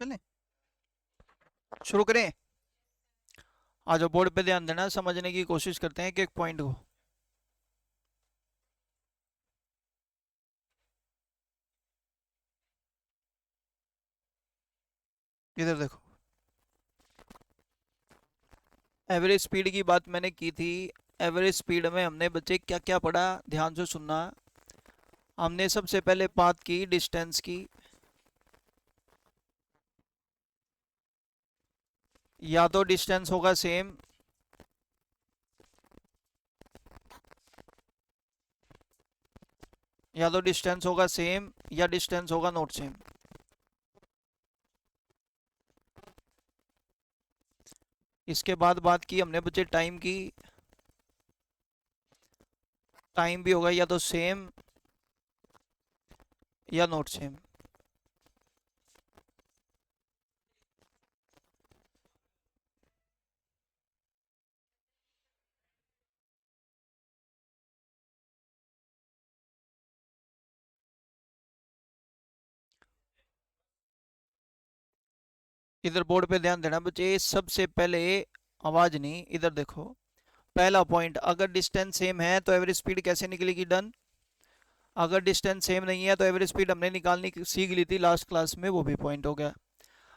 चलें, शुरू करें। आज बोर्ड पे ध्यान देना, समझने की कोशिश करते हैं कि एक पॉइंट को। इधर देखो, एवरेज स्पीड की बात मैंने की थी। एवरेज स्पीड में हमने बच्चे क्या क्या पढ़ा, ध्यान से सुनना। हमने सबसे पहले बात की डिस्टेंस की। या तो डिस्टेंस होगा सेम, या तो डिस्टेंस होगा सेम या डिस्टेंस होगा नॉट सेम। इसके बाद बात की हमने बच्चे टाइम की। टाइम भी होगा या तो सेम या नॉट सेम। इधर बोर्ड पे ध्यान देना बच्चे, सबसे पहले आवाज नहीं, इधर देखो। पहला पॉइंट, अगर डिस्टेंस सेम है तो एवरेज स्पीड कैसे निकलेगी, डन। अगर डिस्टेंस सेम नहीं है तो एवरेज स्पीड हमने निकालनी सीख ली थी लास्ट क्लास में, वो भी पॉइंट हो गया।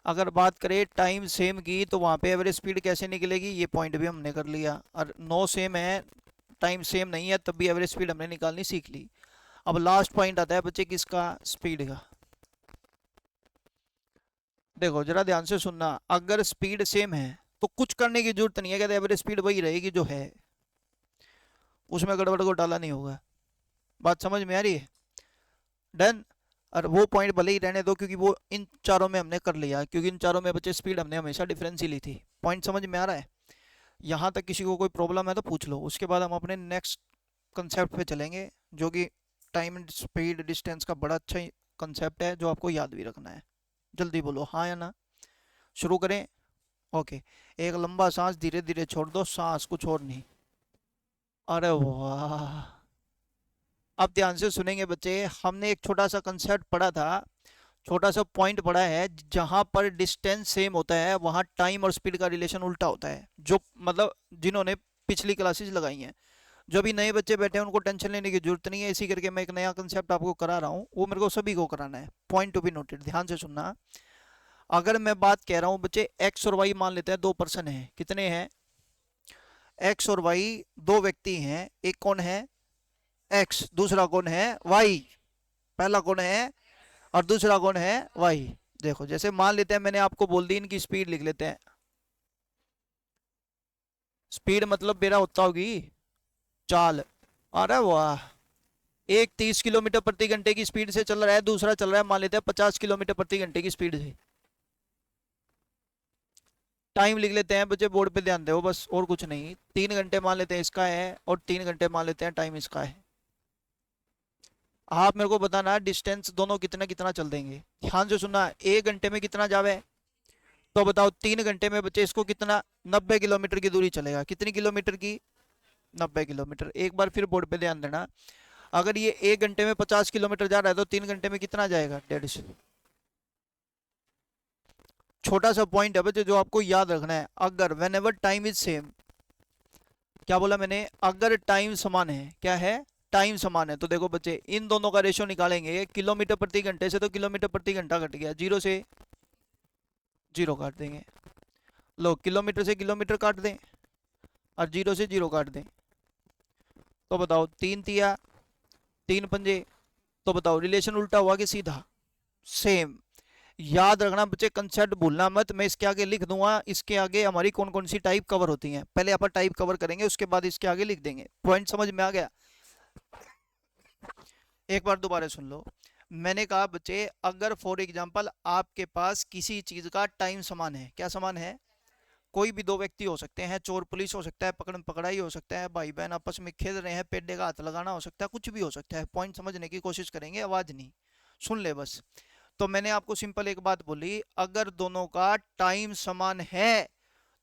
अगर बात करें टाइम सेम की तो वहाँ पे एवरेज स्पीड कैसे निकलेगी, ये पॉइंट भी हमने कर लिया। और नो सेम है, टाइम सेम नहीं है, तब भी एवरेज स्पीड हमने निकालनी सीख ली। अब लास्ट पॉइंट आता है बच्चे किसका, स्पीड का। देखो जरा ध्यान से सुनना, अगर स्पीड सेम है तो कुछ करने की जरूरत नहीं है, कहते एवरेज स्पीड वही रहेगी जो है, उसमें गड़बड़ घोटाला नहीं होगा। बात समझ में आ रही है, डन। और वो पॉइंट भले ही रहने दो, क्योंकि वो इन चारों में हमने कर लिया, क्योंकि इन चारों में बच्चे स्पीड हमने हमेशा डिफरेंस ही ली थी। पॉइंट समझ में आ रहा है। यहाँ तक किसी को कोई प्रॉब्लम है तो पूछ लो, उसके बाद हम अपने नेक्स्ट कंसेप्ट पे चलेंगे, जो कि टाइम एंड स्पीड डिस्टेंस का बड़ा अच्छा कंसेप्ट है, जो आपको याद भी रखना है। जल्दी बोलो हाँ या ना, शुरू करें। ओके, एक लंबा सांस धीरे धीरे छोड़ दो, सांस कुछ और नहीं। अरे वाह, अब ध्यान से सुनेंगे बच्चे। हमने एक छोटा सा कंसेप्ट पढ़ा था, छोटा सा पॉइंट पढ़ा है, जहां पर डिस्टेंस सेम होता है वहां टाइम और स्पीड का रिलेशन उल्टा होता है। जो मतलब जिन्होंने पिछली क्लासेस लगाई हैं, जो भी नए बच्चे बैठे हैं उनको टेंशन लेने की जरूरत नहीं है। इसी करके मैं एक नया कंसेप्ट आपको करा रहा हूँ, वो मेरे को सभी को कराना है। पॉइंट टू बी नोटेड, ध्यान से सुनना। अगर मैं बात कह रहा हूँ बच्चे, एक्स और वाई मान लेते हैं, दो पर्सन हैं। कितने हैं, एक्स और वाई, दो व्यक्ति हैं। एक कौन है, एक्स, दूसरा कौन है, वाई। पहला कौन है और दूसरा कौन है, वाई। देखो जैसे मान लेते हैं, मैंने आपको बोल दी, इनकी स्पीड लिख लेते हैं। स्पीड मतलब मेरा होता होगी चाल। अरे वाह, एक 30 किलोमीटर प्रति घंटे की स्पीड से चल रहा है, दूसरा चल रहा है मान लेते हैं 50 किलोमीटर प्रति घंटे की स्पीड से। टाइम लिख लेते हैं बच्चे, बोर्ड पे ध्यान दो बस, और कुछ नहीं। 3 घंटे मान लेते हैं इसका है, और 3 घंटे मान लेते हैं टाइम इसका है। आप मेरे को बताना डिस्टेंस दोनों कितना कितना चल देंगे। ध्यान से सुनना, 1 घंटे में कितना जावे, तो बताओ 3 घंटे में बच्चे इसको कितना, 90 किलोमीटर की दूरी चलेगा। कितनी किलोमीटर की, 90 किलोमीटर। एक बार फिर बोर्ड पे ध्यान देना, अगर ये 1 घंटे में 50 किलोमीटर जा रहा है तो 3 घंटे में कितना जाएगा, 150। छोटा सा पॉइंट है बच्चे जो आपको याद रखना है। अगर when ever time is same, क्या बोला मैंने, अगर टाइम समान है, क्या है, टाइम समान है, तो देखो बच्चे इन दोनों का रेशियो निकालेंगे। किलोमीटर प्रति घंटे से तो किलोमीटर प्रति घंटा कट गया, जीरो से जीरो काट देंगे। लो किलोमीटर से किलोमीटर काट दें और जीरो से जीरो काट दें, तो बताओ तीन तिया, तीन पंजे, तो बताओ रिलेशन उल्टा हुआ कि सीधा, सेम। याद रखना बच्चे, कंसेप्ट भूलना मत। मैं इसके आगे लिख दूंगा, इसके आगे हमारी कौन कौन सी टाइप कवर होती हैं, पहले अपन टाइप कवर करेंगे, उसके बाद इसके आगे लिख देंगे। पॉइंट समझ में आ गया। एक बार दोबारा सुन लो। मैंने कहा बच्चे, अगर फॉर एग्जांपल आपके पास किसी चीज का टाइम समान है, क्या समान है, कोई भी दो व्यक्ति हो सकते हैं, चोर पुलिस हो सकता है, पकड़म पकड़ाई हो सकता है, भाई बहन आपस में खेल रहे हैं, पेड्डे का हाथ लगाना हो सकता है, कुछ भी हो सकता है। पॉइंट समझने की कोशिश करेंगे, आवाज नहीं, सुन ले बस। तो मैंने आपको सिंपल एक बात बोली, अगर दोनों का टाइम समान है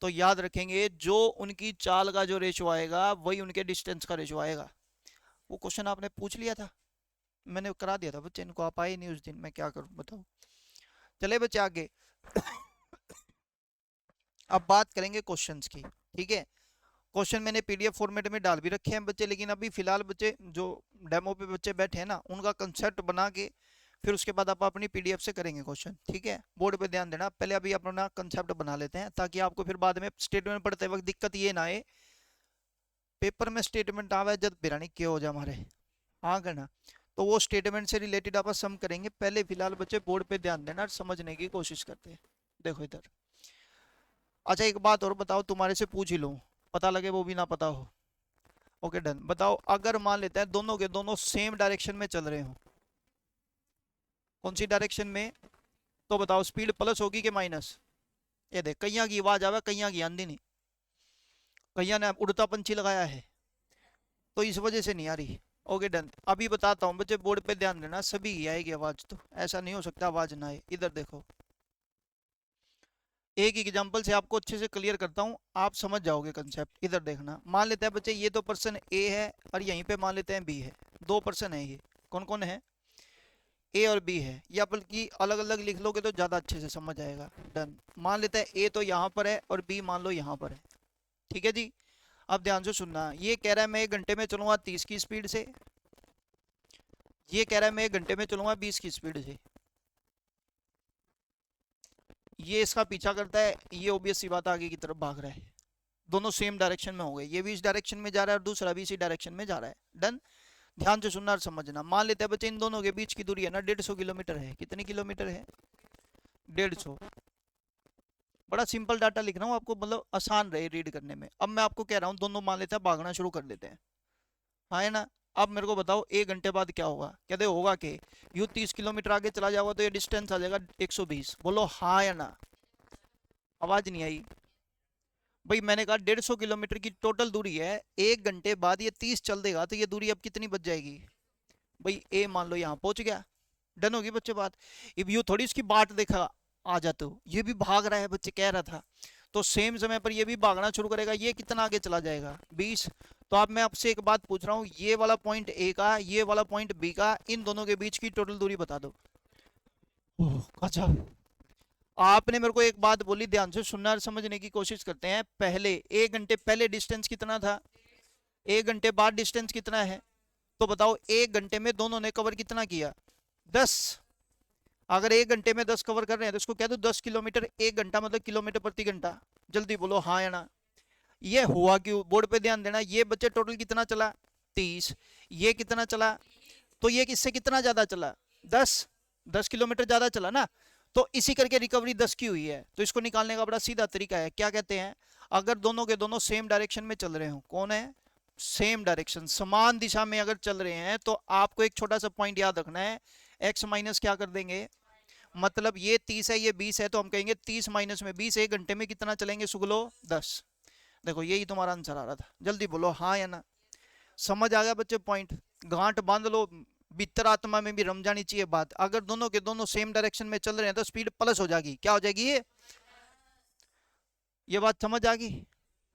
तो याद रखेंगे जो उनकी चाल का जो रेशो आएगा वही उनके डिस्टेंस का रेशो आएगा। वो क्वेश्चन आपने पूछ लिया था, मैंने करा दिया था बच्चे, इनको आप आए नहीं उस दिन, मैं क्या करूं बताओ। चले बच्चे आगे। अब बात करेंगे क्वेश्चंस की, ठीक है। क्वेश्चन मैंने पीडीएफ फॉर्मेट में डाल भी रखे हैं बच्चे, लेकिन अभी फिलहाल बच्चे जो डेमो पे बच्चे बैठे हैं ना, उनका कंसेप्ट बना के फिर उसके बाद आप अपनी पीडीएफ से करेंगे क्वेश्चन, ठीक है। बोर्ड पे ध्यान देना, पहले अभी अपना कंसेप्ट बना लेते हैं ताकि आपको फिर बाद में स्टेटमेंट पढ़ते वक्त दिक्कत ये ना आए, पेपर में स्टेटमेंट आवे जब बिरानी क्यों हो जाए हमारे, हाँ करना। तो वो स्टेटमेंट से रिलेटेड आप सम करेंगे। पहले फिलहाल बच्चे बोर्ड पे ध्यान देना और समझने की कोशिश करते हैं। देखो इधर, अच्छा एक बात और बताओ, तुम्हारे से पूछ ही लूँ, पता लगे वो भी ना पता हो। Okay done. बताओ अगर मान लेते हैं दोनों के दोनों सेम डायरेक्शन में चल रहे हो, कौन सी डायरेक्शन में, तो बताओ स्पीड प्लस होगी कि माइनस। ये देख कैया की आवाज आवे, कैया की आंधी नहीं, कैया ने उड़ता पंछी लगाया है तो इस वजह से नहीं आ रही। Okay done. अभी बताता हूँ बच्चे, बोर्ड पे ध्यान देना, सभी की आएगी आवाज, तो ऐसा नहीं हो सकता आवाज ना आए। इधर देखो, एक एग्जांपल से आपको अच्छे से क्लियर करता हूँ, आप समझ जाओगे कंसेप्ट। इधर देखना, मान लेते हैं बच्चे ये तो पर्सन ए है और यहीं पे मान लेते हैं बी है, दो पर्सन है ये, कौन कौन है, ए और बी है, या बल्कि अलग अलग लिख लोगे तो ज़्यादा अच्छे से समझ आएगा। डन। मान लेते हैं ए तो यहाँ पर है और बी मान लो यहाँ पर है, ठीक है जी। अब ध्यान से सुनना, ये कह रहा है मैं 1 घंटे में चलूंगा 30 की स्पीड से, ये कह रहा है मैं 1 घंटे में चलूंगा 20 की स्पीड से। ये इसका पीछा करता है, ये ओबियस सी बात आगे की तरफ भाग रहा है, दोनों सेम डायरेक्शन में हो गए, ये भी इस डायरेक्शन में जा रहा है और दूसरा भी इसी डायरेक्शन में जा रहा है। डन। ध्यान से सुनना और समझना, मान लेते हैं बच्चे इन दोनों के बीच की दूरी है ना 150 किलोमीटर है, कितनी किलोमीटर है, 150। बड़ा सिंपल डाटा लिख रहा हूँ आपको, मतलब आसान रहे रीड करने में। अब मैं आपको कह रहा हूँ दोनों मान लेते हैं भागना शुरू कर देते हैं, हाँ है ना। अब मेरे को बताओ 1 घंटे बाद क्या होगा, कहते होगा कि यू 30 किलोमीटर आगे चला जाओगा तो ये डिस्टेंस आ जाएगा 120, बोलो हाँ या ना। आवाज नहीं आई भाई, मैंने कहा 150 किलोमीटर की टोटल दूरी है, 1 घंटे बाद ये 30 चल देगा तो ये दूरी अब कितनी बच जाएगी भाई, ए मान लो यहाँ पहुंच गया। डन होगी बच्चे बात। अब यू थोड़ी इसकी बाट देखा आ जाते हो, ये भी भाग रहा है बच्चे, कह रहा था तो सेम समय पर ये भी भागना शुरू करेगा, ये कितना आगे चला जाएगा 20। तो अब मैं आपसे एक बात पूछ रहा हूँ, ये वाला पॉइंट ए का, ये वाला पॉइंट बी का, इन दोनों के बीच की टोटल दूरी बता दो। ओह गजब। आपने मेरे को एक बात बोली, ध्यान से सुनना और समझने की कोशिश करते हैं। पहले 1 घंटे पहले डिस्टेंस कितना था, 1 घंटे बाद डिस्टेंस कितना है, तो बताओ 1 घंटे में दोनों ने कवर कितना किया, 10। अगर 1 घंटे में 10 कवर कर रहे हैं तो इसको कह दो 10 किलोमीटर, 1 घंटा मतलब किलोमीटर प्रति घंटा। जल्दी बोलो हाँ या ना। ये हुआ क्यों, बोर्ड पे ध्यान देना, ये बच्चे टोटल कितना चला 30, ये कितना चला, तो ये किससे कितना ज्यादा चला 10, 10 किलोमीटर ज्यादा चला ना। तो इसी करके रिकवरी 10 की हुई है। तो इसको निकालने का बड़ा सीधा तरीका है, क्या कहते हैं, अगर दोनों के दोनों सेम डायरेक्शन में चल रहे हो, कौन है, सेम डायरेक्शन समान दिशा में अगर चल रहे हैं, तो आपको एक छोटा सा पॉइंट याद रखना है, एक्स माइनस क्या कर देंगे, मतलब ये 30 है ये 20 है, तो हम कहेंगे 30 माइनस में 20, 1 घंटे में कितना चलेंगे सुगलो 10। देखो यही तुम्हारा आंसर आ रहा था, जल्दी बोलो हाँ या ना। समझ आ गया बच्चे पॉइंट, गांठ बांध लो, भीतर आत्मा में भी रम जानी चाहिए बात। अगर दोनों के दोनों सेम डायरेक्शन में चल रहे हैं तो स्पीड प्लस हो जाएगी, क्या हो जाएगी ये बात समझ आ गई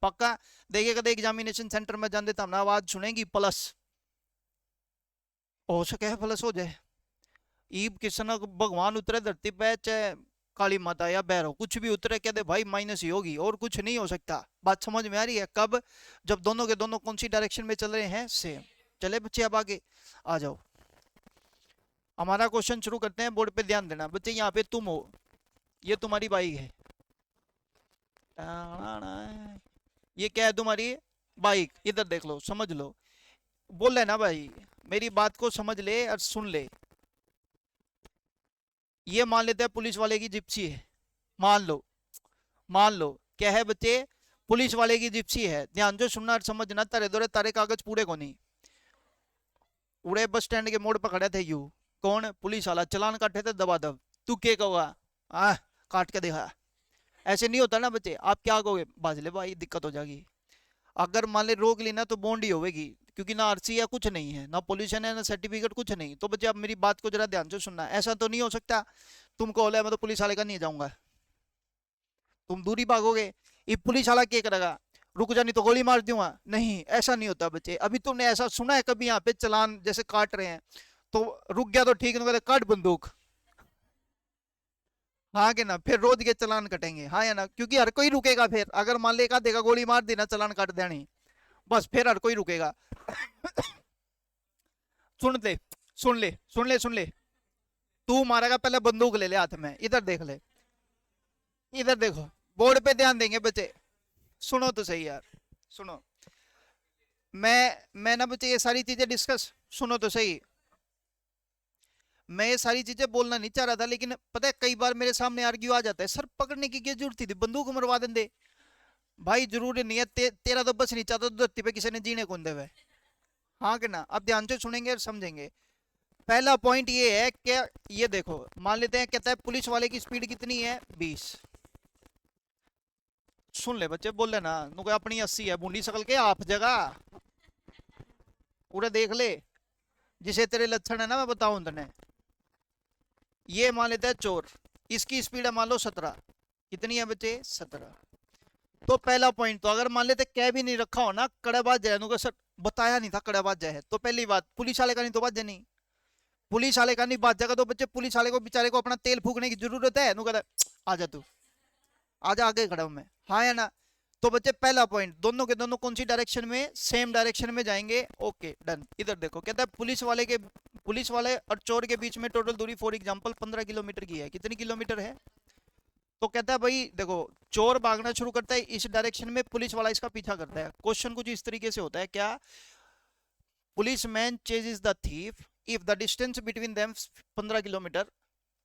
पक्का। देखिए कदे एग्जामिनेशन सेंटर में जान देता हम ना, आवाज सुनेगी प्लस, हो सके प्लस हो जाए। ईब किसन भगवान उतरे धरती पे, चाहे काली माता या भैरव कुछ भी उतरे, कहते भाई माइनस ही होगी और कुछ नहीं हो सकता। बात समझ में आ रही है, कब, जब दोनों के दोनों कौन सी डायरेक्शन में चल रहे हैं, सेम। चले बच्चे अब आगे आ जाओ, हमारा क्वेश्चन शुरू करते हैं। बोर्ड पे ध्यान देना बच्चे, यहाँ पे तुम हो, ये तुम्हारी बाइक है, ये क्या है तुम्हारी बाइक, इधर देख लो समझ लो, बोल लेना भाई, मेरी बात को समझ ले और सुन ले। ये मान लेते हैं पुलिस वाले की जिप्सी है, मान लो, मान लो क्या है बच्चे, पुलिस वाले की जिप्सी है। ध्यान से सुनना और समझना, तारे दौरे तारे कागज पूरे को नहीं उड़े, बस स्टैंड के मोड़ पर खड़े थे यू, कौन, पुलिस वाला, चलान काटे थे दबा दब, तू क्या कहोगा, आ काट के दिखा। ऐसे नहीं होता ना बच्चे, आप क्या कहोगे, बाज ले भाई दिक्कत हो जाएगी। अगर मान ले रोक ली ना तो बॉन्ड ही होगी, क्योंकि ना आरसी है कुछ नहीं है, ना पोल्यूशन है ना सर्टिफिकेट कुछ नहीं। तो बच्चे अब मेरी बात को जरा ध्यान से सुनना, ऐसा तो नहीं हो सकता तुमको बोला मैं तो पुलिस वाले का नहीं जाऊंगा, तुम दूरी भागोगे, ये पुलिस वाला क्या करेगा, रुक जा नहीं तो गोली मार दूंगा, नहीं ऐसा नहीं होता बच्चे। अभी तुमने ऐसा सुना है कभी यहाँ पे चलान जैसे काट रहे हैं तो रुक गया तो ठीक, नहीं काट बंदूक, हाँ कि ना, फिर रोज के चालान कटेंगे, हाँ या ना, क्योंकि हर कोई रुकेगा फिर, अगर मान ले का देगा गोली मार देना चालान काट देनी, बस फिर हर कोई रुकेगा। सुन ले, सुन ले, सुन ले, सुन ले। तू मारेगा, पहले बंदूक ले ले हाथ में, इधर देख ले, इधर देखो, बोर्ड पे ध्यान देंगे बच्चे। सुनो तो सही यार, सुनो। मैं ना बच्चे ये सारी चीजें डिस्कस, सुनो तो सही। मैं ये सारी चीजें बोलना नहीं चाह रहा था, लेकिन पता है कई बार मेरे सामने आर्ग्यू आ जाता है, सर पकड़ने की क्या जरूरत थी, बंदूक मरवा देंगे। भाई जरूरी नहीं है, तेरा तो बस नहीं चाहता तो धरती पे किसी ने जीने कौन देवे। हाँ कि ना, अब ध्यान से सुनेंगे और समझेंगे। पहला पॉइंट ये है कि ये देखो, मान लेते हैं कहता है पुलिस वाले की स्पीड कितनी है, 20। सुन ले बच्चे, बोल लेना नुको अपनी 80 है, बूंदी सकल के आप जगह पूरा देख ले, जिसे तेरे लक्षण है ना मैं बताऊं तने। ये मान लेता है चोर, इसकी स्पीड है मान लो 17, कितनी है बच्चे, 17। तो पहला पॉइंट, तो अगर मान लेते कह भी नहीं रखा हो ना कड़ेबाज है, नुको सर बताया नहीं था कड़ेबाज है, तो पहली बात पुलिस वाले का नहीं तो बात नहीं, पुलिस वाले का नहीं बात जगह, तो बच्चे पुलिस वाले को बेचारे को अपना तेल फूकने की जरूरत है, नु कहता आ जा तू, आजा आगे खड़ा हूं मैं, हाँ या ना। तो बच्चे पहला पॉइंट, दोनों के दोनों कौन सी डायरेक्शन में, सेम डायरेक्शन में जाएंगे, ओके डन। इधर देखो कहता है पुलिस वाले और चोर के बीच में टोटल दूरी फॉर एग्जांपल 15 किलोमीटर की है, कितनी किलोमीटर है। तो कहता है भाई देखो, चोर भागना शुरू करता है इस डायरेक्शन में, पुलिस वाला इसका पीछा करता है। क्वेश्चन कुछ इस तरीके से होता है क्या, police man ceases the thief if the distance between them 15 kilometre.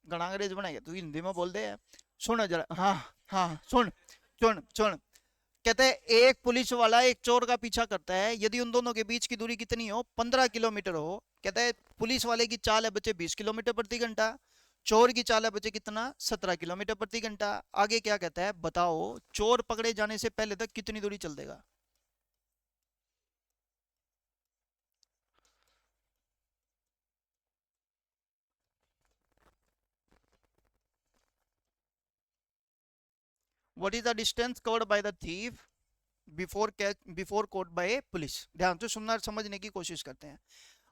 गणा अंग्रेज बनाएगा तू, हिंदी में बोल दे। सुन जरा, हाँ हाँ सुन, सुन सुन। कहते हैं एक पुलिस वाला एक चोर का पीछा करता है, यदि उन दोनों के बीच की दूरी कितनी हो, 15 किलोमीटर हो। कहता है पुलिस वाले की चाल है बच्चे 20 किलोमीटर प्रति घंटा, चोर की चाल है बच्चे कितना, 17 किलोमीटर प्रति घंटा। आगे क्या कहता है बताओ, चोर पकड़े जाने से पहले तक कितनी दूरी चल देगा। What is the distance covered by the thief before caught by police. ध्यान से सुनना, समझने की कोशिश करते हैं।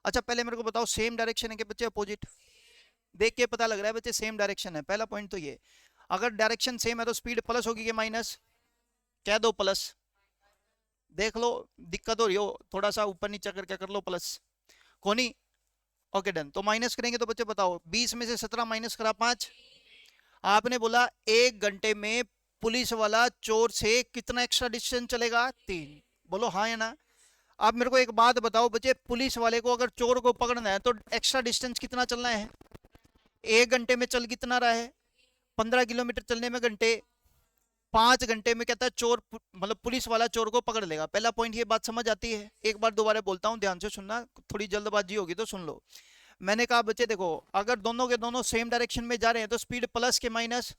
अच्छा पहले मेरे को बताओ, सेम डायरेक्शन है कि बच्चे अपोजिट, देख के पता लग रहा है बच्चे सेम डायरेक्शन है, पहला पॉइंट तो ये। अगर डायरेक्शन सेम है तो स्पीड प्लस होगी कि माइनस, कह दो प्लस, देख लो, दिक्कत हो रही हो थोड़ा सा ऊपर नीचे करके कर लो प्लस, कोनी, ओके डन। तो माइनस करेंगे तो बच्चे बताओ, 20 में से 17 माइनस करा 5। आपने बोला 1 घंटे में पुलिस वाला चोर से कितना एक्स्ट्रा डिस्टेंस चलेगा, 3। बोलो हाँ या ना। आप मेरे को एक बात बताओ बच्चे, पुलिस वाले को अगर चोर को पकड़ना है तो एक्स्ट्रा डिस्टेंस कितना चलना है, 1 घंटे में चल कितना रहा है, 15 किलोमीटर चलने में घंटे, 5 घंटे में कहता है चोर मतलब पुलिस वाला चोर को पकड़ लेगा। पहला पॉइंट, ये बात समझ आती है। एक बार दोबारा बोलता हूँ, ध्यान से सुनना, थोड़ी जल्दबाजी होगी तो सुन लो। मैंने कहा बच्चे देखो, अगर दोनों के दोनों सेम डायरेक्शन में जा रहे हैं तो स्पीड प्लस के माइनस,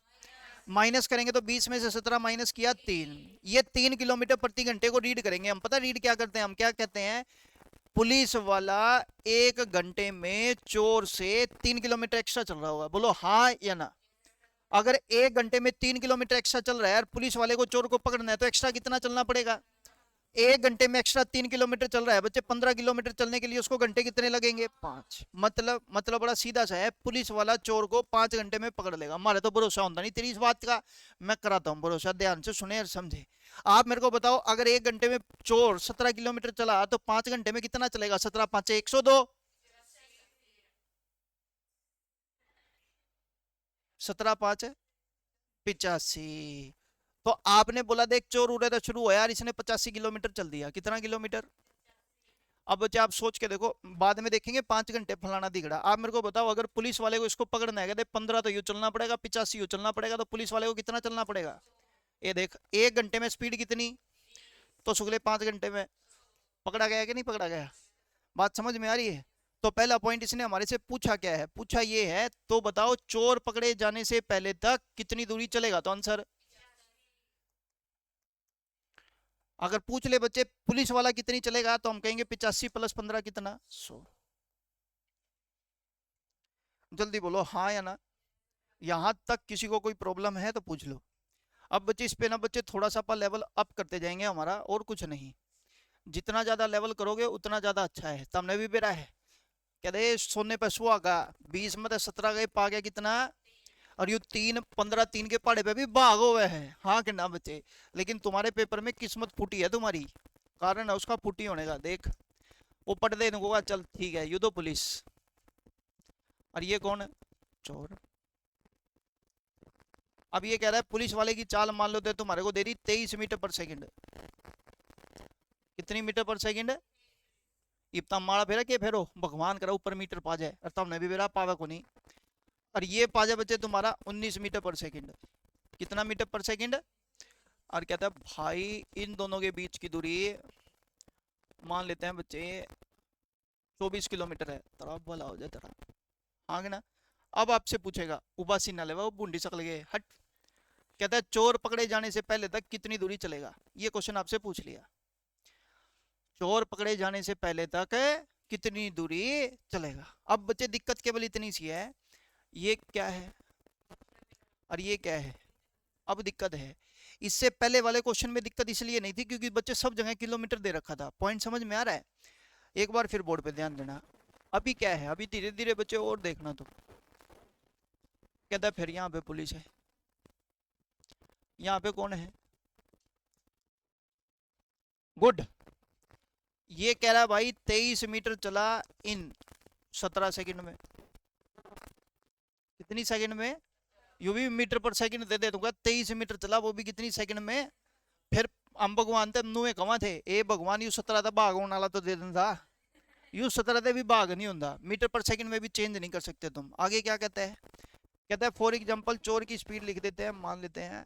माइनस करेंगे तो 20 में से 17 माइनस किया 3, ये 3 किलोमीटर प्रति घंटे को रीड करेंगे हम। पता रीड क्या करते हैं हम, क्या कहते हैं, पुलिस वाला 1 घंटे में चोर से 3 किलोमीटर एक्स्ट्रा चल रहा होगा। बोलो हाँ या ना। अगर 1 घंटे में 3 किलोमीटर एक्स्ट्रा चल रहा है और पुलिस वाले को चोर को पकड़ना है तो एक्स्ट्रा कितना चलना पड़ेगा, 1 घंटे में एक्स्ट्रा 3 किलोमीटर चल रहा है बच्चे, 15 किलोमीटर चलने के लिए उसको घंटे कितने लगेंगे, 5। मतलब बड़ा सीधा सा है, पुलिस वाला चोर को 5 घंटे में पकड़ लेगा। हमारे तो भरोसा होता नहीं तेरी इस बात का, मैं कराता हूँ भरोसा, ध्यान से सुने और समझे। आप मेरे को बताओ, अगर 1 घंटे में चोर 17 किलोमीटर चला तो 5 घंटे में कितना चलेगा, 17 5 102, 17 5 85। तो आपने बोला देख चोर उड़े तो शुरू हो यार, इसने 85 किलोमीटर चल दिया, कितना किलोमीटर। अब बच्चे आप सोच के देखो, बाद में देखेंगे 5 घंटे फलाना दिखड़ा। आप मेरे को बताओ, अगर पुलिस वाले को इसको पकड़ना है, कहते 15 तो यूं चलना पड़ेगा, 85 यूं चलना पड़ेगा, तो पुलिस वाले को कितना चलना पड़ेगा। ये देख 1 घंटे में स्पीड कितनी, तो शुक्ले 5 घंटे में पकड़ा गया कि नहीं पकड़ा गया, बात समझ में आ रही है। तो पहला पॉइंट इसने हमारे से पूछा क्या है, पूछा ये है, तो बताओ चोर पकड़े जाने से पहले तक कितनी दूरी चलेगा, तो आंसर, अगर पूछ ले बच्चे पुलिस वाला कितनी चलेगा तो हम कहेंगे 85 प्लस 15 कितना, 100। जल्दी बोलो हाँ या ना। यहां तक किसी को कोई प्रॉब्लम है तो पूछ लो। अब बच्चे इस पे ना बच्चे थोड़ा सा अपन लेवल अप करते जाएंगे हमारा, और कुछ नहीं। जितना ज्यादा लेवल करोगे उतना ज्यादा अच्छा है। तुमने भी बेरा है, कहते सोने पे सुहागा, 20 में 17 गए पा गया कितना, और यू 3 15 3 के पहाड़े पे भी भाग हुए हैं, हाँ कि ना बच्चे। लेकिन तुम्हारे पेपर में किस्मत फूटी है तुम्हारी, कारण है उसका फूटी होने का। देख वो पढ़ दे होगा, चल ठीक है, यू तो पुलिस, और ये कौन है, चोर। अब ये कह रहा है पुलिस वाले की चाल मान लो तो तुम्हारे को दे दी 23 मीटर पर सेकंड। कितनी मीटर पर सेकंड है, इतना माड़ा फेरा के फेरो भगवान करा ऊपर मीटर पा जाए, और तब भी फेरा पावे को नहीं। और ये पा जाए बच्चे तुम्हारा 19 मीटर पर सेकंड। कितना मीटर पर सेकंड। और कहता है भाई इन दोनों के बीच की दूरी मान लेते हैं बच्चे 24 किलोमीटर है, तेरा भला हो जाए तेरा, हाँ कि ना। अब आपसे पूछेगा उबासी ना लेवा वो बूंदी सकल गए हट। कहता है चोर पकड़े जाने से पहले तक कितनी दूरी चलेगा, ये क्वेश्चन आपसे पूछ लिया। चोर पकड़े जाने से पहले तक कितनी दूरी चलेगा। अब बच्चे दिक्कत केवल इतनी सी है, ये क्या है और ये क्या है। अब दिक्कत है, इससे पहले वाले क्वेश्चन में दिक्कत इसलिए नहीं थी क्योंकि बच्चे सब जगह किलोमीटर दे रखा था। पॉइंट समझ में आ रहा है। एक बार फिर बोर्ड पे ध्यान देना। अभी क्या है, अभी धीरे धीरे बच्चे और देखना। तो कहता है फिर यहाँ पे पुलिस है, यहाँ पे कौन है, गुड। ये कह रहा है भाई 23 मीटर चला इन 17 सेकंड में। कितनी सेकंड में, यू भी मीटर पर सेकंड दे दूंगा। 23 मीटर चला वो भी कितनी सेकंड में। फिर हम भगवान थे नुए कमा थे, ए भगवान यू 17 था भाग होने वाला तो दे देता, यू 17 थे भी भाग नहीं होता। मीटर पर सेकंड में भी चेंज नहीं कर सकते तुम। आगे क्या कहता है, कहता है फॉर एग्जाम्पल चोर की स्पीड लिख देते हैं, मान लेते हैं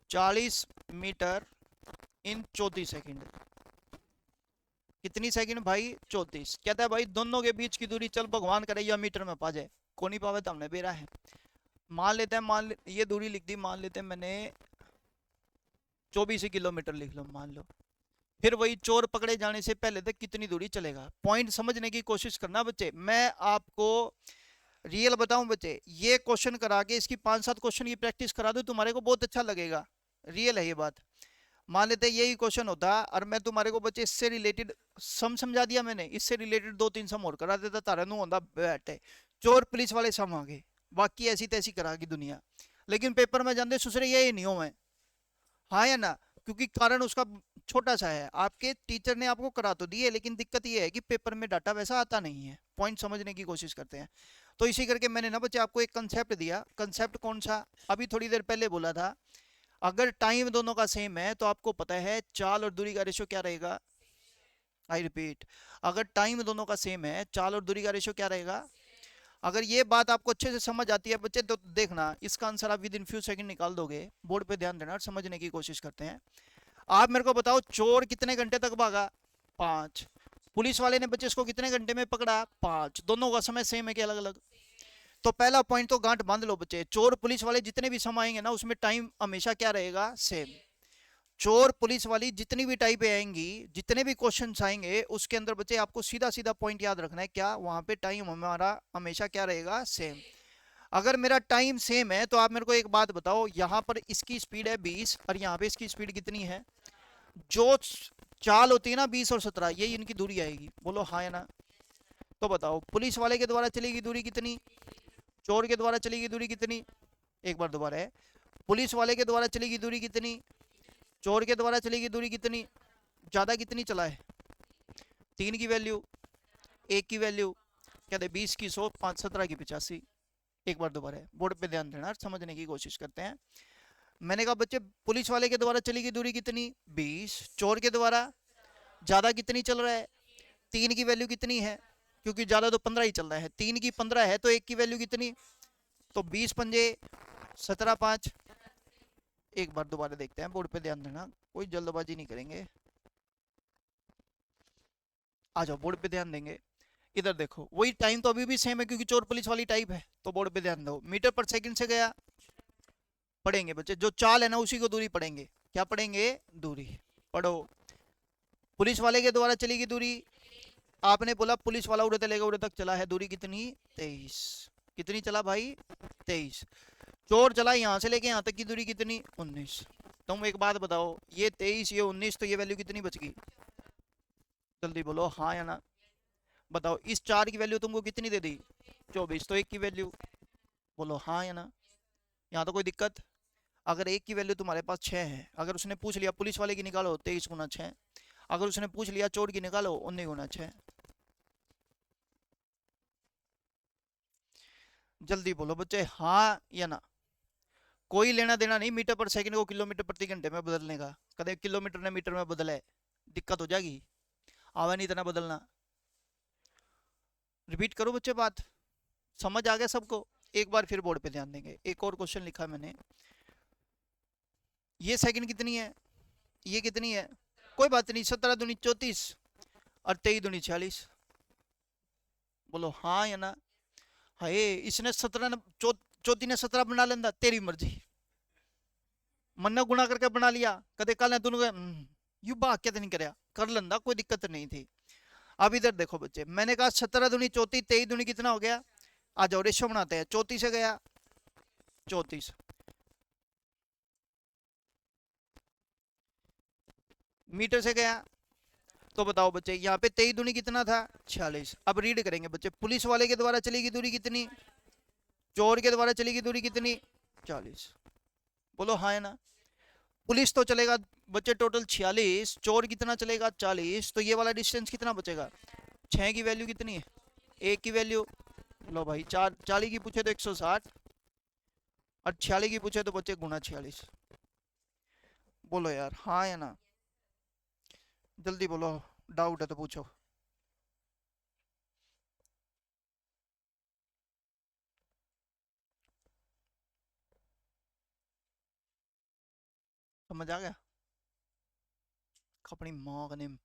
40 मीटर इन 34 सेकंड। कितनी सेकंड भाई, 34। कहता है भाई दोनों के बीच की दूरी चल भगवान करे या मीटर में पा जाए, को नहीं पावे तो हमने बेरा है। मान लेते हैं ये दूरी लिख दी, मान लेते हैं मैंने 24 किलोमीटर लिख लो मान लो। फिर वही चोर पकड़े जाने से पहले तक कितनी दूरी चलेगा। पॉइंट समझने की कोशिश करना बच्चे। मैं आपको रियल बताऊं बच्चे, ये क्वेश्चन करा के इसकी 5-7 क्वेश्चन की प्रैक्टिस करा दूं तुम्हारे को बहुत अच्छा लगेगा। रियल है ये बात। मान लेते यही क्वेश्चन होता और मैं तुम्हारे को बच्चे इससे रिलेटेड सम समझा दिया मैंने, इससे रिलेटेड 2-3 सम और करा देता तारा नु होता बैठे चोर पुलिस वाले सम आगे, बाकी ऐसी तैसी करा की दुनिया। लेकिन पेपर में जानते सुसरे यही नहीं हो मैं, हाँ या ना। क्योंकि कारण उसका छोटा सा है, आपके टीचर ने आपको करा तो दिए, लेकिन दिक्कत ये है कि पेपर में डाटा वैसा आता नहीं है। पॉइंट समझने की कोशिश करते हैं। तो इसी करके मैंने ना बच्चे आपको एक कंसेप्ट दिया। कंसेप्ट कौन सा, अभी थोड़ी देर पहले बोला था, अगर टाइम दोनों का सेम है तो आपको पता है चाल और दूरी का रेशो क्या रहेगा। आई रिपीट, अगर टाइम दोनों का सेम है चाल और दूरी का रेशो क्या रहेगा। अगर ये बात आपको अच्छे से समझ आती है बच्चे तो देखना इसका आंसर आप विद इन फ्यू सेकंड निकाल दोगे। बोर्ड पे ध्यान देना और समझने की कोशिश करते हैं। आप मेरे को बताओ चोर कितने घंटे तक भागा, 5। पुलिस वाले ने बच्चे इसको कितने घंटे में पकड़ा, 5। दोनों का समय सेम है कि अलग अलग। तो पहला पॉइंट तो गांठ बांध लो बच्चे, चोर पुलिस वाले जितने भी समय आएंगे ना उसमें टाइम हमेशा क्या रहेगा, सेम। चोर पुलिस वाली जितनी भी टाइप आएंगी, जितने भी क्वेश्चन आएंगे उसके अंदर बच्चे आपको सीधा सीधा पॉइंट याद रखना है, क्या वहां पे टाइम हमारा हमेशा क्या रहेगा, सेम। अगर मेरा टाइम सेम है तो आप मेरे को एक बात बताओ, यहाँ पर इसकी स्पीड है 20 और यहाँ पे इसकी स्पीड कितनी है। जो चाल होती है ना 20 और 17, यही इनकी दूरी आएगी। बोलो हाँ या ना। तो बताओ पुलिस वाले के द्वारा चलेगी दूरी कितनी, चोर के द्वारा चलेगी दूरी कितनी। एक बार दोबारा है, पुलिस वाले के द्वारा चलेगी दूरी कितनी, चोर के द्वारा चलेगी दूरी कितनी। ज्यादा कितनी चला है, 3 की वैल्यू, 1 की वैल्यू, कहते 20 की 100, 5 17 की 85। एक बार दोबारा है, बोर्ड पे ध्यान देना समझने की कोशिश करते हैं। मैंने कहा बच्चे पुलिस वाले के द्वारा चलेगी दूरी कितनी 20, चोर के द्वारा ज्यादा कितनी चल रहा है, 3 की वैल्यू कितनी है, क्योंकि ज्यादा तो 15 ही चल रहा है, 3 की 15 है तो 1 की वैल्यू कितनी, तो 20 पंजे 17 5। एक बार दोबारा देखते हैं, बोर्ड पे ध्यान देना, कोई जल्दबाजी नहीं करेंगे। आ जाओ बोर्ड पे ध्यान देंगे। इधर देखो वही टाइम तो अभी भी सेम है क्योंकि चोर पुलिस वाली टाइप है, तो बोर्ड पे ध्यान दो। मीटर पर सेकंड से गया, पढ़ेंगे बच्चे जो चाल है ना उसी को दूरी पढ़ेंगे। क्या पढ़ेंगे, दूरी पढ़ो। पुलिस वाले के द्वारा चलेगी दूरी, आपने बोला पुलिस वाला उड़े लेगा उड़े तक चला है, दूरी कितनी 23। कितनी चला भाई 23। चोर चला यहाँ से लेके यहाँ तक की दूरी कितनी 19। तुम एक बात बताओ, ये 23 ये 19, तो ये वैल्यू कितनी बच गई, जल्दी बोलो हाँ या ना। बताओ इस 4 की वैल्यू तुमको कितनी दे दी 24, तो 1 की वैल्यू बोलो हाँ या ना। यहाँ तो कोई दिक्कत। अगर एक की वैल्यू तुम्हारे पास 6 है, अगर उसने पूछ लिया पुलिस वाले की निकालो 23 × 6, अगर उसने पूछ लिया चोर की निकालो 19 × 6। जल्दी बोलो बच्चे हाँ या ना। कोई लेना देना नहीं मीटर पर सेकंड को किलोमीटर प्रति घंटे में बदलने का। कदे किलोमीटर ने मीटर में बदले दिक्कत हो जाएगी। आवा नहीं इतना बदलना। रिपीट करो बच्चे बात। समझ आ गया सबको। एक बार फिर बोर्ड पे ध्यान देंगे। एक और क्वेश्चन लिखा है मैंने। ये सेकंड कितनी है, ये कितनी है, कोई बात नहीं। 17 दूनी 34 और 23 दूनी 46। बोलो हाँ या ना। हाय इसने 17 चौथी ने 17 बना लेंदा, तेरी मर्जी। मन ने गुणा करके बना लिया, कदे कल ने दोनों यू बात क्या नहीं करया कर लेंदा, कोई दिक्कत नहीं थी। अब इधर देखो बच्चे, मैंने कहा 17 दूनी 34, 23 दूनी कितना हो गया। आ जाओ रेशो बनाते हैं। 34 से गया 34, मीटर से गया। तो बताओ बच्चे यहाँ पे 23 दूनी कितना था 46। अब रीड करेंगे बच्चे, पुलिस वाले के द्वारा चली गई दूरी कितनी, चोर के द्वारा चली गई दूरी कितनी 40। बोलो हाँ है ना। पुलिस तो चलेगा बच्चे टोटल 46, चोर कितना चलेगा 40, तो ये वाला डिस्टेंस कितना बचेगा। 6 की वैल्यू कितनी है, 1 की वैल्यू। लो भाई 40 की पूछे तो 160 और 46 की पूछे तो बच्चे ×46। बोलो यार हाँ या ना। जल्दी बोलो, डाउट है तो पूछो। समझ आ गया। अपनी माँ का नेम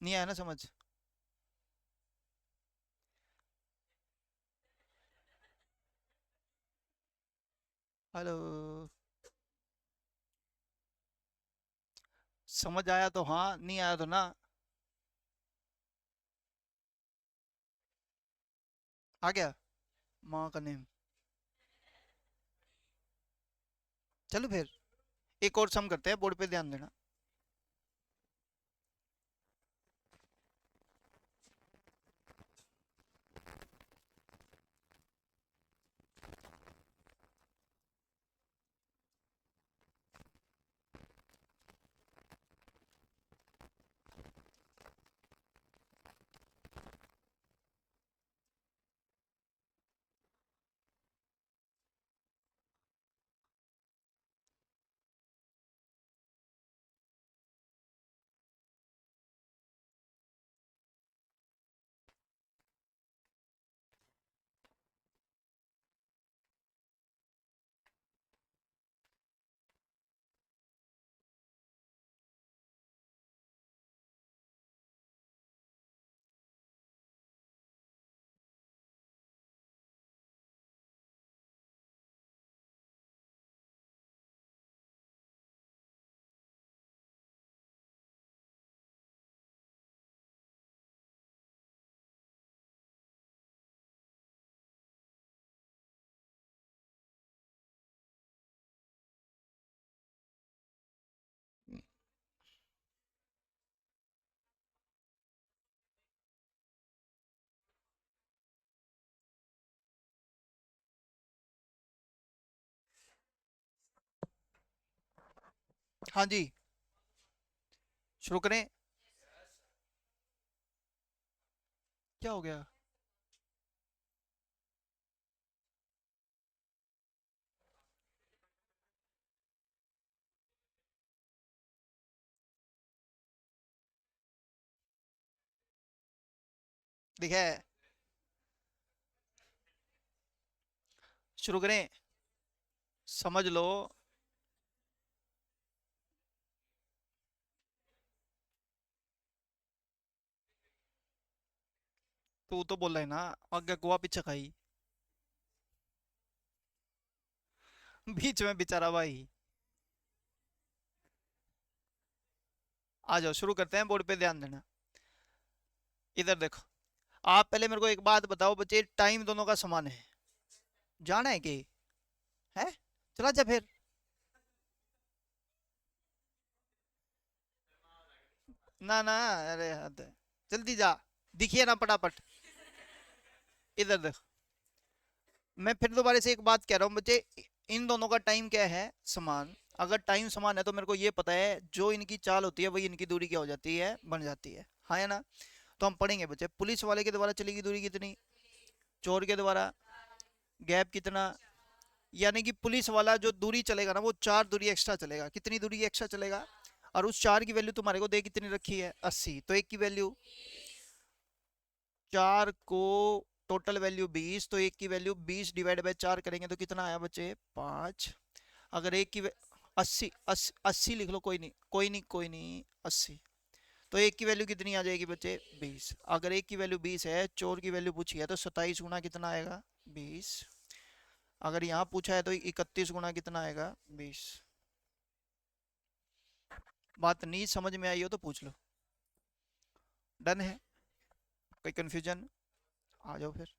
नहीं आया ना समझ। हेलो। समझ आया तो हाँ, नहीं आया तो ना। आ गया माँ का नेम। चलो फिर एक और सम करते हैं, बोर्ड पे ध्यान देना। हाँ जी, शुरू करें। क्या हो गया। देखा है, शुरू करें। समझ लो। तू तो बोल रहा है ना, आगे गोवा पीछे खाई। बीच में बेचारा भाई। आ जाओ शुरू करते हैं, बोर्ड पे ध्यान देना। इधर देखो, आप पहले मेरे को एक बात बताओ बच्चे, टाइम दोनों का समान है, जाना है कि है। चला जा फिर। ना ना, अरे हद है। जल्दी जा, दिखिए ना फटाफट। इधर देख, मैं फिर दोबारा से एक बात कह रहा हूँ बच्चे, इन दोनों का टाइम क्या है, समान। अगर टाइम समान है तो मेरे को ये पता है जो इनकी चाल होती है वही इनकी दूरी क्या हो जाती है, बन जाती है, हाँ या ना। तो हम पढ़ेंगे बच्चे, पुलिस वाले के द्वारा चलेगी दूरी कितनी, चोर के द्वारा गैप कितना, यानी कि पुलिस वाला जो दूरी चलेगा ना वो 4 दूरी एक्स्ट्रा चलेगा। कितनी दूरी एक्स्ट्रा चलेगा, और उस 4 की वैल्यू तुम्हारे को दे कितनी रखी है, 80। तो एक की वैल्यू 4 को टोटल वैल्यू 20, तो एक की वैल्यू 20 डिवाइड बाय 4 करेंगे तो कितना आया बच्चे, 5। अगर एक की 80, 80 लिख लो, कोई नहीं कोई नहीं कोई नहीं, 80। तो एक की वैल्यू कितनी आ जाएगी बच्चे, 20। अगर एक की वैल्यू 20 है, चोर की वैल्यू पूछी है, तो 27 गुना कितना आएगा, 20। अगर यहाँ पूछा है तो 31 गुना कितना आएगा, 20। बात नहीं समझ में आई हो तो पूछ लो। डन है, कोई कंफ्यूजन, आ जाओ फिर।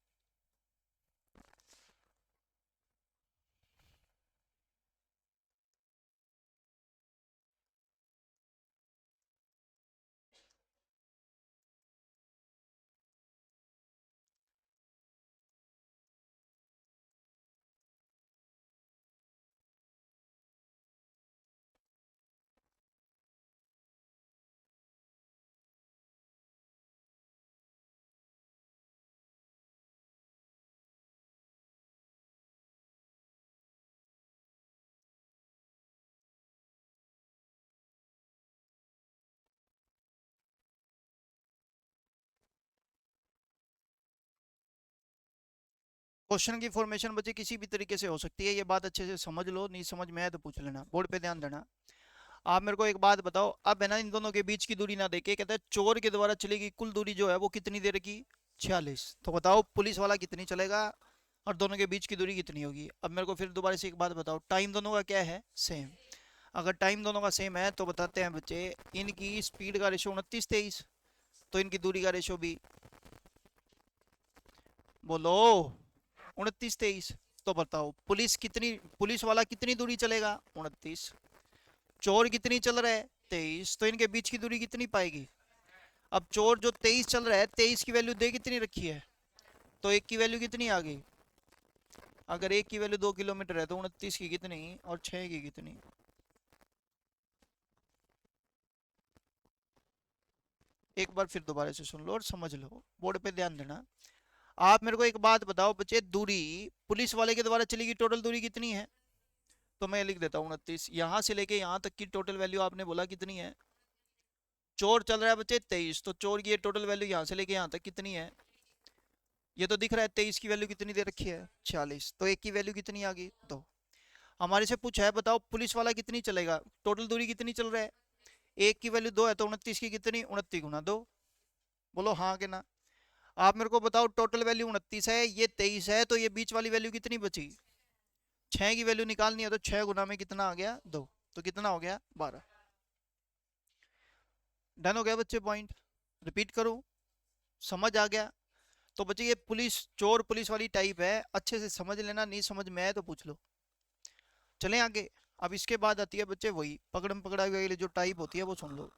क्वेश्चन की फॉर्मेशन बच्चे किसी भी तरीके से हो सकती है, ये बात अच्छे से समझ लो, नहीं समझ में आए तो पूछ लेना, बोर्ड पे ध्यान देना। आप मेरे को एक बात बताओ, अब है ना इन दोनों के बीच की दूरी ना देके कहता है चोर के द्वारा चलेगी कुल दूरी जो है वो कितनी दे रखी, 46। तो बताओ पुलिस वाला कितनी चलेगा और दोनों के बीच की दूरी कितनी होगी। अब मेरे को फिर दोबारा से एक बात बताओ, टाइम दोनों का क्या है, सेम। अगर टाइम दोनों का सेम है तो बताते हैं बच्चे, इनकी स्पीड का रेशो 29-23, तो इनकी दूरी का रेशो भी, बोलो, 29-23। तो बताओ पुलिस कितनी, पुलिस वाला कितनी दूरी चलेगा, 29। चोर कितनी चल रहा है, 23, तो इनके बीच की दूरी कितनी पाएगी। अब चोर जो 23 चल रहा है, 23 की वैल्यू दे कितनी रखी है, तो एक की वैल्यू कितनी आ गई। अगर एक की वैल्यू 2 किलोमीटर है तो 29 की कितनी और 6 की कितनी। एक बार फिर दोबारा से सुन लो और समझ लो, बोर्ड पे ध्यान देना। आप मेरे को एक बात बताओ बच्चे, दूरी पुलिस वाले के द्वारा चलेगी टोटल दूरी कितनी है, तो मैं लिख देता हूँ 29। यहाँ से लेके यहाँ तक की टोटल वैल्यू आपने बोला कितनी है, चोर चल रहा है बच्चे 23, तो चोर की ये टोटल वैल्यू यहाँ से लेके यहाँ तक कितनी है, ये तो दिख रहा है 23 की वैल्यू कितनी दे रखी है, 46। तो एक की वैल्यू कितनी आ गई, 2। हमारे से पूछा है बताओ पुलिस वाला कितनी चलेगा, टोटल दूरी कितनी चल रहा है, एक की वैल्यू 2 है तो 29 की कितनी, 29 गुना 2। बोलो हाँ के ना। आप मेरे को बताओ टोटल वैल्यू 29 है, ये 23 है, तो ये बीच वाली वैल्यू कितनी बची, 6 की वैल्यू निकालनी है, तो 6 गुना में कितना आ गया, 2। तो कितना हो गया, 12। डन हो गया बच्चे, पॉइंट रिपीट करूं, समझ आ गया। तो बच्चे ये पुलिस चोर पुलिस वाली टाइप है, अच्छे से समझ लेना, नहीं समझ में आए तो पूछ लो। चलें आगे। अब इसके बाद आती है बच्चे वही पकड़म पकड़ाई वाली जो टाइप होती है वो सुन लो।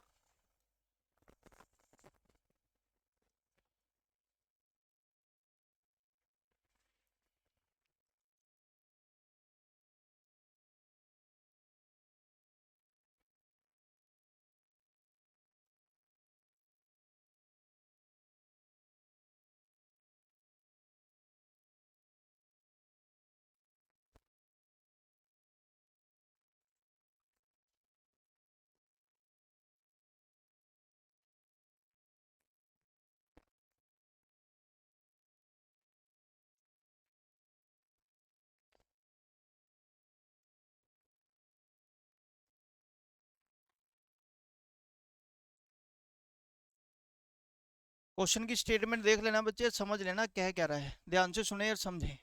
क्वेश्चन की स्टेटमेंट देख लेना बच्चे, समझ लेना क्या कह रहा है, ध्यान से सुने और समझे।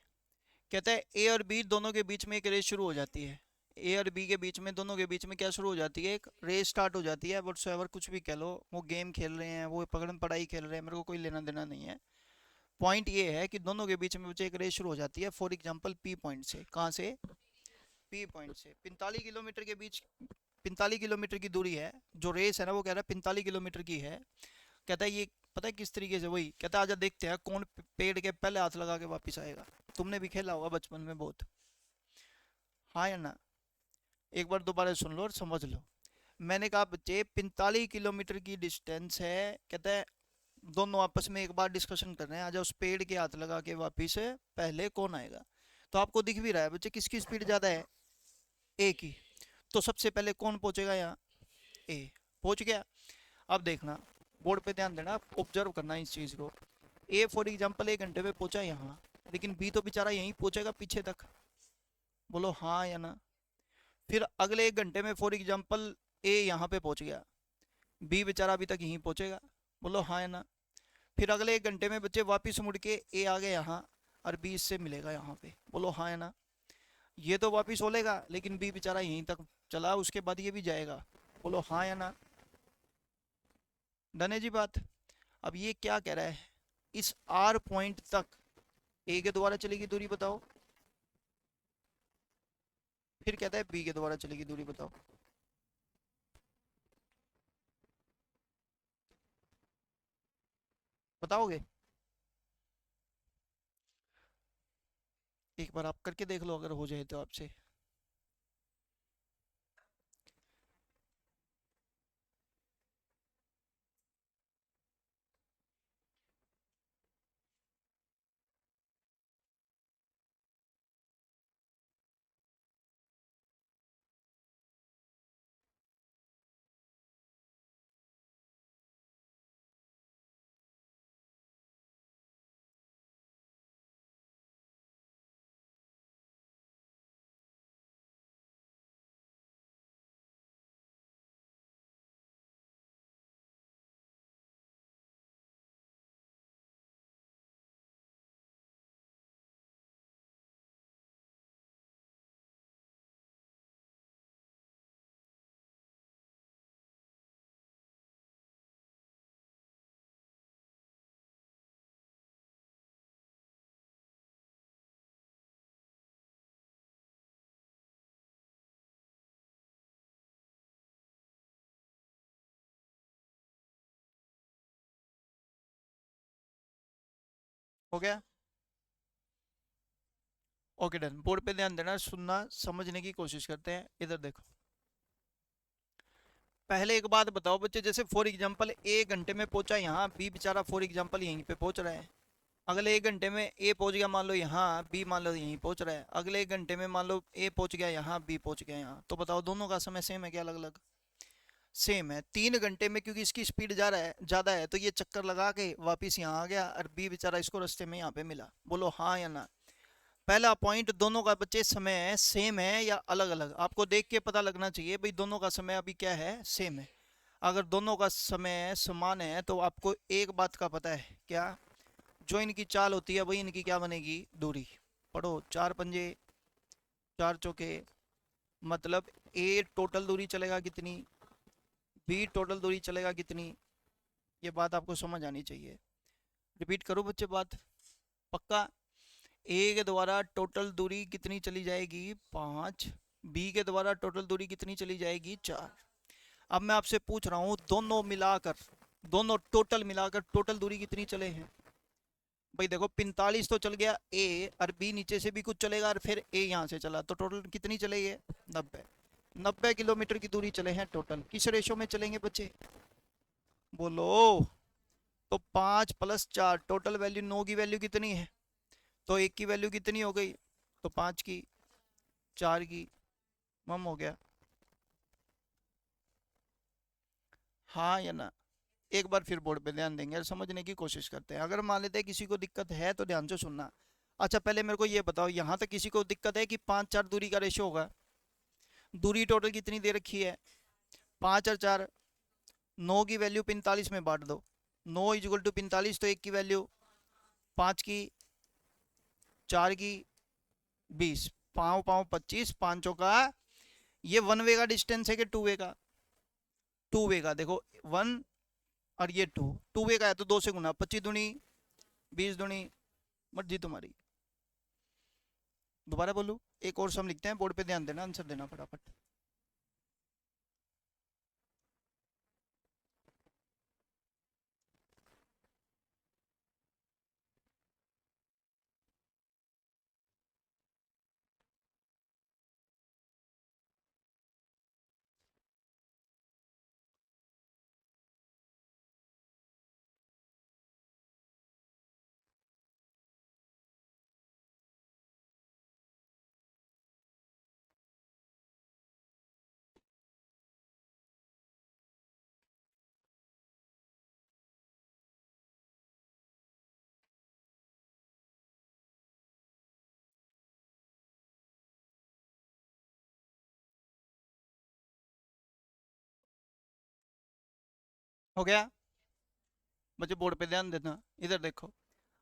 कहता है ए और बी दोनों के बीच में एक रेस शुरू हो जाती है, ए और बी के बीच में, दोनों के बीच में क्या शुरू हो जाती है, एक रेस स्टार्ट हो जाती है, बट एवर कुछ भी कह लो, वो गेम खेल रहे हैं, वो पकड़म पढ़ाई खेल रहे हैं, मेरे को कोई लेना देना नहीं है। पॉइंट ये है कि दोनों के बीच में बच्चे एक रेस शुरू हो जाती है, फॉर एग्जाम्पल पी पॉइंट से, कहाँ से, पी पॉइंट से 45 किलोमीटर के बीच, 45 किलोमीटर की दूरी है, जो रेस है ना वो कह रहा है 45 किलोमीटर की है। कहता है ये पता है किस तरीके से? वही कहता है आजा देखते हैं कौन पेड़ के पहले हाथ लगा के वापस आएगा। तुमने भी खेला होगा बचपन में बहुत। हाँ या ना? एक बार दोबारा सुन लो और समझ लो। मैंने कहा बच्चे 45 किलोमीटर की डिस्टेंस है। कहता है दोनों आपस में एक बार डिस्कशन कर रहे हैं, आजा उस पेड़ के हाथ लगा के वापिस पहले कौन आएगा। तो आपको दिख भी रहा है बच्चे किसकी स्पीड ज़्यादा है? ए की। तो सबसे पहले कौन पहुंचेगा यहाँ? ए। पहुंच गया। अब देखना, बोर्ड पे ध्यान देना, ऑब्जर्व करना इस चीज़ को। ए फॉर एग्जाम्पल 1 घंटे में पहुंचा यहाँ, लेकिन बी तो बेचारा यहीं पहुंचेगा पीछे तक। बोलो हाँ या ना? फिर अगले 1 घंटे में फॉर एग्जाम्पल ए यहाँ पे पहुंच गया, बी बेचारा अभी तक यहीं पहुंचेगा। बोलो हाँ या ना? फिर अगले 1 घंटे में बच्चे वापस मुड़ के ए आ गए यहाँ, और बी इससे मिलेगा यहाँ पे। बोलो हाँ या ना? ये तो वापस हो लेगा, लेकिन बी बेचारा यहीं तक चला, उसके बाद ये भी जाएगा। बोलो हाँ या ना? डन है जी बात। अब ये क्या कह रहा है, इस आर पॉइंट तक ए के द्वारा चलेगी दूरी बताओ, फिर कहता है बी के द्वारा चलेगी दूरी बताओ। बताओगे? एक बार आप करके देख लो, अगर हो जाए तो आपसे। हो गया? Okay done. बोर्ड पे ध्यान देना, सुनना, समझने की कोशिश करते हैं। इधर देखो, पहले एक बात बताओ बच्चे, जैसे फॉर एग्जांपल 1 घंटे में पहुंचा यहाँ, बी बेचारा फॉर एग्जांपल यहीं पे पहुंच रहा है। अगले 1 घंटे में ए पहुंच गया मान लो यहाँ, बी मान लो यहीं पहुंच रहा है। अगले 1 घंटे में मान लो ए पहुंच गया यहाँ, बी पहुंच गया यहाँ। तो बताओ दोनों का समय सेम है क्या अलग अलग? सेम है। 3 घंटे में क्योंकि इसकी स्पीड जा रहा है ज़्यादा है, तो ये चक्कर लगा के वापिस यहाँ आ गया, और बी बेचारा इसको रास्ते में यहाँ पे मिला। बोलो हाँ या ना? पहला पॉइंट, दोनों का बच्चे समय सेम है या अलग अलग? आपको देख के पता लगना चाहिए भाई दोनों का समय अभी क्या है, सेम है। अगर दोनों का समय समान है तो आपको एक बात का पता है क्या, जो इनकी चाल होती है वही इनकी क्या बनेगी, दूरी। पढ़ो, 4 पंजे 4 चौके, मतलब ए टोटल दूरी चलेगा कितनी, बी टोटल दूरी चलेगा कितनी। ये बात आपको समझ आनी चाहिए। रिपीट करो बच्चे बात, पक्का? ए के द्वारा टोटल दूरी कितनी चली जाएगी, 5। बी के द्वारा टोटल दूरी कितनी चली जाएगी, 4। अब मैं आपसे पूछ रहा हूँ, दोनों मिलाकर, दोनों टोटल मिलाकर टोटल दूरी कितनी चले हैं? भाई देखो 45 तो चल गया ए, और बी नीचे से भी कुछ चलेगा, और फिर ए यहाँ से चला, तो टोटल कितनी चले ये, 90। 90 किलोमीटर की दूरी चले हैं टोटल। किस रेशो में चलेंगे बच्चे? बोलो। तो 5 + 4 टोटल वैल्यू 9 की वैल्यू कितनी है? तो एक की वैल्यू कितनी हो गई? तो 5 की, 4 की, मम हो गया। हाँ या ना? एक बार फिर बोर्ड पे ध्यान देंगे और समझने की कोशिश करते हैं। अगर मान लेते हैं किसी को दिक्कत है तो ध्यान से सुनना। अच्छा पहले मेरे को ये बताओ, यहाँ तक किसी को दिक्कत है कि 5 4 दूरी का रेशो होगा? दूरी टोटल कितनी दे रखी है, 5 और 4, 9 की वैल्यू 45 में बांट दो। 9 = 45, तो एक की वैल्यू 5 की, 4 की, 20, 5 5 25, 5 का। ये 1 वे का डिस्टेंस है कि 2 वे का? 2 वे का। देखो 1 और ये 2, 2 वे का है तो 2 से गुना, 25 दूनी 20 दूनी, मर्जी तुम्हारी। दोबारा बोलूँ? एक और सम लिखते हैं, बोर्ड पे ध्यान देना, आंसर देना फटाफट। हो गया बच्चे, बोर्ड पे ध्यान देना, इधर देखो।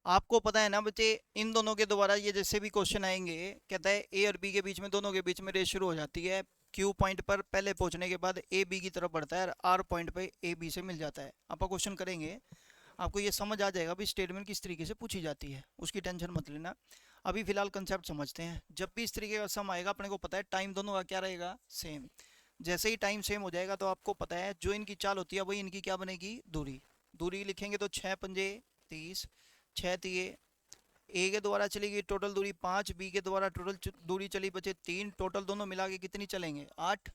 आपको पता है ना बच्चे, इन दोनों के द्वारा ये जैसे भी क्वेश्चन आएंगे, कहता है ए और बी के बीच में, दोनों के बीच में रेस शुरू हो जाती है, क्यू पॉइंट पर पहले पहुंचने के बाद ए बी की तरफ बढ़ता है और आर पॉइंट पे ए बी से मिल जाता है। आपका क्वेश्चन करेंगे, आपको ये समझ आ जाएगा भी स्टेटमेंट किस तरीके से पूछी जाती है, उसकी टेंशन मत लेना। अभी फिलहाल कंसेप्ट समझते हैं। जब भी इस तरीके का सम आएगा, अपने को पता है टाइम दोनों का क्या रहेगा, सेम। जैसे ही टाइम सेम हो जाएगा तो आपको पता है जो इनकी चाल होती है वही इनकी क्या बनेगी, दूरी। दूरी लिखेंगे तो 6 पंजे 30, 6 तिये, ए के द्वारा चलेगी टोटल दूरी 5, बी के द्वारा टोटल दूरी चली बचे 3, टोटल दोनों मिला के कितनी चलेंगे 8।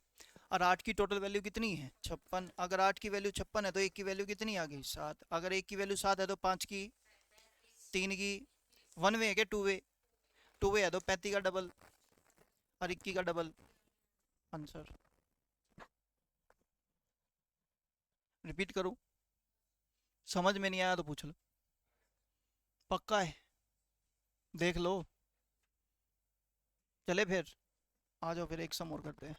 और 8 की टोटल वैल्यू कितनी है 56। अगर 8 की वैल्यू 56 है तो एक की वैल्यू कितनी आ गई 7। अगर एक की वैल्यू 7 है तो 5 की, 3 की, 1 वे है क्या, 2 वे, 2 वे है तो 35 का डबल और 21 का डबल आंसर। रिपीट करूं, समझ में नहीं आया तो पूछ लो। पक्का है, देख लो। चले फिर, आ जाओ फिर एक सम और करते हैं।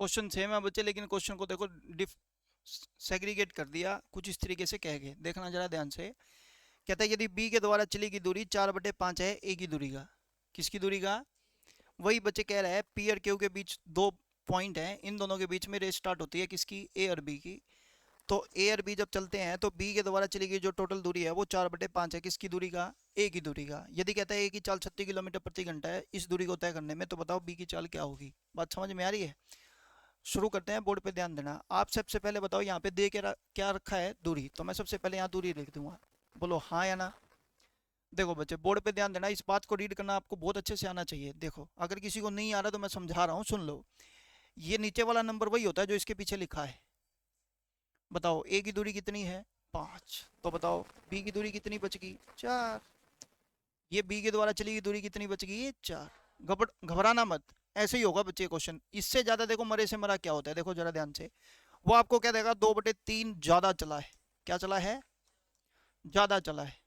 क्वेश्चन सेम है बच्चे, लेकिन क्वेश्चन को देखो डिफ सेग्रीगेट कर दिया कुछ इस तरीके से कह के, देखना जरा ध्यान से। कहता है यदि बी के द्वारा चली की दूरी 4/5 है ए की दूरी का, किसकी दूरी का, वही बच्चे कह रहा है पी और क्यू के बीच दो पॉइंट है, इन दोनों के बीच में रेस स्टार्ट होती है किसकी, ए और बी की। तो ए और बी जब चलते हैं तो बी के द्वारा चली गई जो टोटल दूरी है वो 4/5 है, किसकी दूरी का, ए की दूरी का। यदि कहता है ए की चाल 36 किलोमीटर प्रति घंटा है इस दूरी को तय करने में, तो बताओ बी की चाल क्या होगी। बात समझ में आ रही है। शुरू करते हैं, बोर्ड पे ध्यान देना। आप सबसे पहले बताओ यहाँ पे दे के क्या रखा है, दूरी। तो मैं सबसे पहले यहाँ दूरी लिख दूंगा, बोलो हाँ या ना। देखो बच्चे, बोर्ड पे ध्यान देना, इस बात को रीड करना आपको बहुत अच्छे से आना चाहिए। देखो अगर किसी को नहीं आ रहा तो मैं समझा रहा हूँ, सुन लो। ये नीचे वाला नंबर वही होता है जो इसके पीछे लिखा है। बताओ ए की दूरी कितनी है 5, तो बताओ बी की दूरी कितनी बच गई 4। ये बी के द्वारा चली गई दूरी कितनी बच गई, ये 4। घबराना मत, ऐसे ही होगा बच्चे क्वेश्चन। इससे ज्यादा देखो मरे से मरा क्या होता है, देखो जरा ध्यान से। वो आपको क्या देगा, 2/3 ज्यादा चला है। क्या चला है, ज्यादा चला है।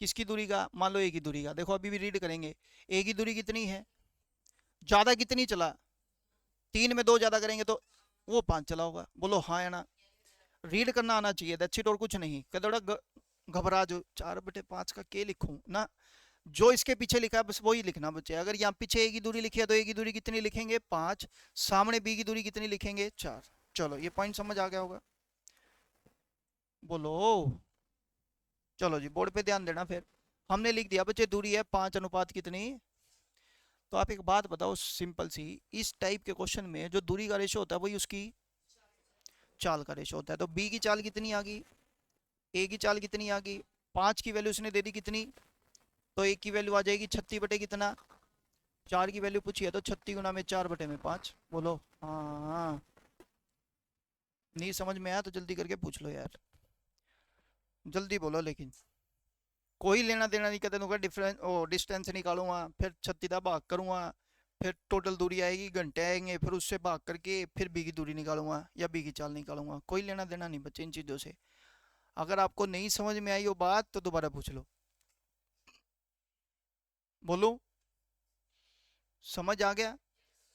किसकी दूरी का, मान लो ए की दूरी का। देखो अभी भी रीड करेंगे, ए की दूरी कितनी है, ज्यादा कितनी चला, 3 में 2 ज्यादा करेंगे तो वो 5 चला होगा। बोलो हाँ या ना। रीड करना आना चाहिए, दैट्स इट, और कुछ नहीं। कदड़ा घबरा जो 4/5 का के लिखूं ना, जो इसके पीछे लिखा है बस वही लिखना बच्चे। अगर यहाँ पीछे ए की दूरी लिखी है तो ए की दूरी कितनी लिखेंगे 5, सामने बी की दूरी कितनी लिखेंगे 4। चलो ये पॉइंट समझ आ गया होगा, बोलो। चलो जी बोर्ड पे ध्यान देना फिर। हमने लिख दिया बच्चे दूरी है 5 अनुपात कितनी। तो आप एक बात बताओ सिंपल सी, इस टाइप के क्वेश्चन में जो दूरी का रेशो होता है वही उसकी चाल का रेशो होता है। तो बी की चाल कितनी आ गई, ए की चाल कितनी आ गई, 5 की वैल्यू उसने दे दी कितनी, तो एक की वैल्यू आ जाएगी 36 बटे कितना, 4 की वैल्यू पूछी है तो 36 गुना में 4/5। बोलो हाँ। नहीं समझ में आया तो जल्दी करके पूछ लो यार, जल्दी बोलो। लेकिन कोई लेना देना नहीं, कहते तुमका डिफरेंस ओ डिस्टेंस निकालूंगा फिर 36 का भाग करूंगा फिर टोटल दूरी आएगी, घंटे आएंगे, फिर उससे भाग करके फिर बी की दूरी निकालूंगा या बी की चाल निकालूंगा। कोई लेना देना नहीं बच्चे इन चीज़ों से। अगर आपको नहीं समझ में आई वो बात तो दोबारा पूछ लो। बोलो, समझ आ गया?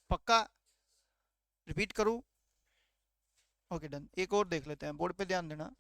पक्का? रिपीट करूँ? Okay done. एक और देख लेते हैं, बोर्ड पे ध्यान देना।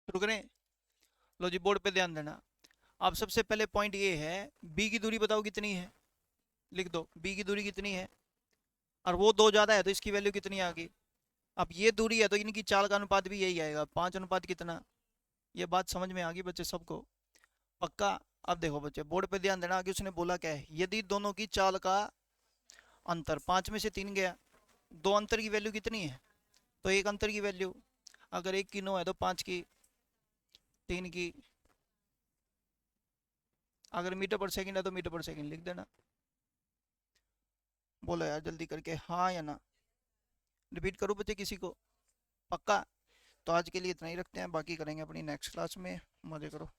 शुरू करें? लो जी, बोर्ड पे ध्यान देना। अब सबसे पहले पॉइंट ये है, बी की दूरी बताओ कितनी है। लिख दो बी की दूरी कितनी है। और वो दो ज्यादा है तो इसकी वैल्यू कितनी आ गई। अब ये दूरी है तो इनकी चाल का अनुपात भी यही आएगा, 5 अनुपात कितना। ये बात समझ में आ गई बच्चे सबको? पक्का? अब देखो बच्चे, बोर्ड पे ध्यान देना कि उसने बोला क्या है, यदि दोनों की चाल का अंतर 5 में से 3 गया, दो अंतर की वैल्यू कितनी है, तो एक अंतर की वैल्यू। अगर एक की 9 है तो 5 की, 3 की। अगर मीटर पर सेकंड है तो मीटर पर सेकंड लिख देना। बोलो यार जल्दी करके, हाँ या ना। रिपीट करो बच्चे किसी को? पक्का? तो आज के लिए इतना ही रखते हैं, बाकी करेंगे अपनी नेक्स्ट क्लास में। मजे करो।